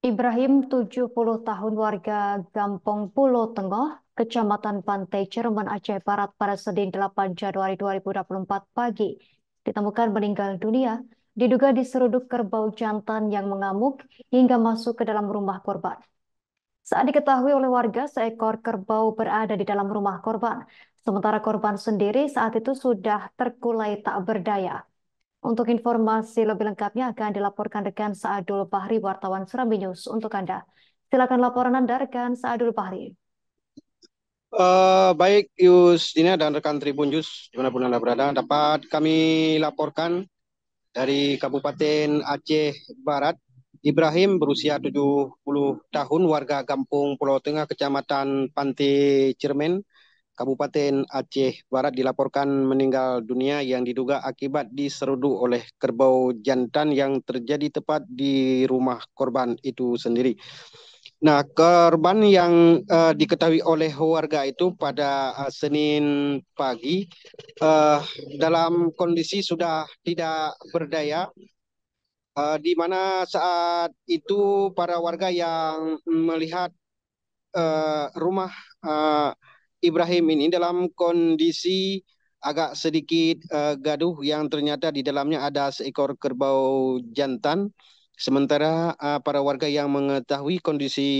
Ibrahim, 70 tahun warga Gampong Pulo Tengah, Kecamatan Pantai Cermen, Aceh Barat pada Senin 8 Januari 2024 pagi, ditemukan meninggal dunia, diduga diseruduk kerbau jantan yang mengamuk hingga masuk ke dalam rumah korban. Saat diketahui oleh warga, seekor kerbau berada di dalam rumah korban, sementara korban sendiri saat itu sudah terkulai tak berdaya. Untuk informasi lebih lengkapnya akan dilaporkan rekan Saadul Bahri, wartawan Serambi News untuk Anda. Silakan laporan Anda, rekan Saadul Bahri. Baik Yustina dan rekan Tribun Jus dimanapun Anda berada, dapat kami laporkan dari Kabupaten Aceh Barat. Ibrahim berusia 70 tahun, warga Kampung Pulau Tengah, Kecamatan Pantai Cermen, Kabupaten Aceh Barat, dilaporkan meninggal dunia yang diduga akibat diseruduk oleh kerbau jantan yang terjadi tepat di rumah korban itu sendiri. Nah, korban yang diketahui oleh warga itu pada Senin pagi eh, dalam kondisi sudah tidak berdaya, di mana saat itu para warga yang melihat rumah eh, Ibrahim ini dalam kondisi agak sedikit gaduh, yang ternyata di dalamnya ada seekor kerbau jantan. Sementara para warga yang mengetahui kondisi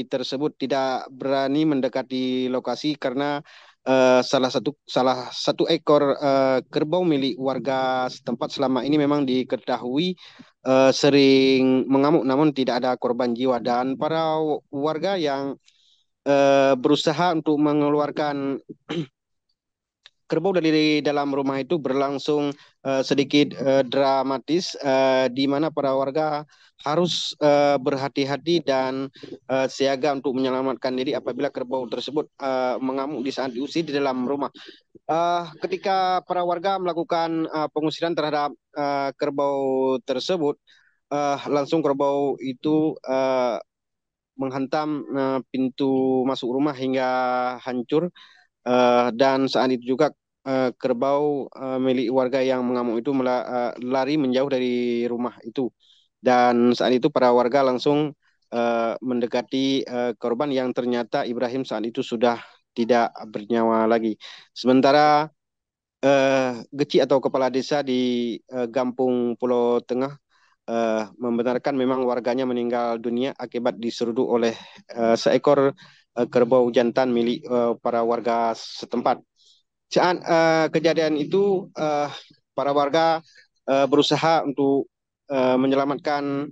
tersebut tidak berani mendekati lokasi karena salah satu ekor kerbau milik warga setempat selama ini memang diketahui sering mengamuk, namun tidak ada korban jiwa. Dan para warga yang berusaha untuk mengeluarkan kerbau dari dalam rumah itu berlangsung sedikit dramatis, di mana para warga harus berhati-hati dan siaga untuk menyelamatkan diri apabila kerbau tersebut mengamuk di saat diusir di dalam rumah. Ketika para warga melakukan pengusiran terhadap kerbau tersebut, langsung kerbau itu menghantam pintu masuk rumah hingga hancur. Dan saat itu juga kerbau milik warga yang mengamuk itu lari menjauh dari rumah itu. Dan saat itu para warga langsung mendekati korban yang ternyata Ibrahim saat itu sudah tidak bernyawa lagi. Sementara Geci atau kepala desa di Gampung Pulau Tengah membenarkan memang warganya meninggal dunia akibat diseruduk oleh seekor kerbau jantan milik para warga setempat. Saat kejadian itu, para warga berusaha untuk menyelamatkan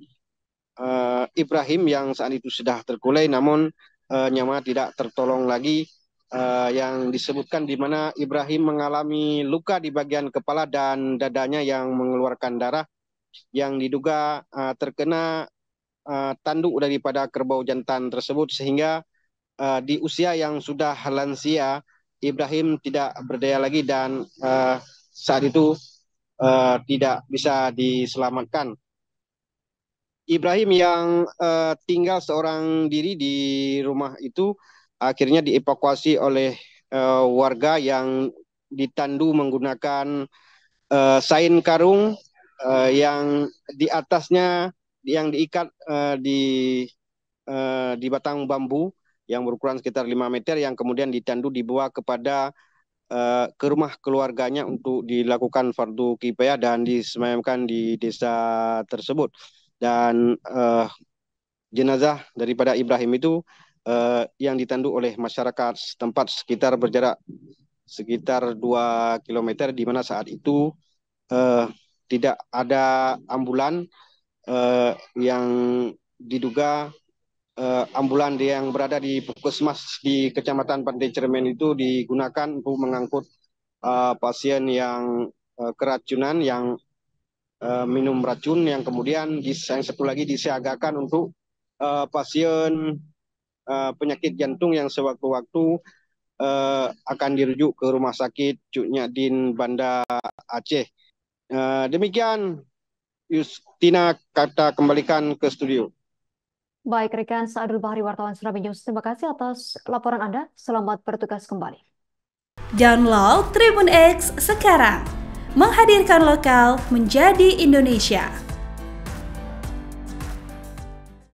Ibrahim yang saat itu sudah terkulai, namun nyawa tidak tertolong lagi. Yang disebutkan di mana Ibrahim mengalami luka di bagian kepala dan dadanya yang mengeluarkan darah, yang diduga terkena tanduk daripada kerbau jantan tersebut, sehingga di usia yang sudah lansia Ibrahim tidak berdaya lagi dan saat itu tidak bisa diselamatkan. Ibrahim yang tinggal seorang diri di rumah itu akhirnya dievakuasi oleh warga yang ditandu menggunakan sain karung yang di atasnya yang diikat di batang bambu yang berukuran sekitar 5 meter, yang kemudian ditandu dibawa ke rumah keluarganya untuk dilakukan fardu kifayah dan disemayamkan di desa tersebut. Dan jenazah daripada Ibrahim itu yang ditandu oleh masyarakat setempat sekitar berjarak sekitar 2 kilometer, di mana saat itu eh, tidak ada ambulan yang diduga ambulan yang berada di puskesmas di Kecamatan Pantai Cermen itu digunakan untuk mengangkut pasien yang keracunan, yang minum racun, yang kemudian yang satu lagi disiagakan untuk pasien penyakit jantung yang sewaktu-waktu akan dirujuk ke Rumah Sakit Cuk Nyadin Banda Aceh. Demikian Justina, kata kembalikan ke studio. Baik, rekan Saadul Bahri, wartawan Serambi News. Terima kasih atas laporan Anda. Selamat bertugas kembali. Download Tribun X sekarang, menghadirkan lokal menjadi Indonesia.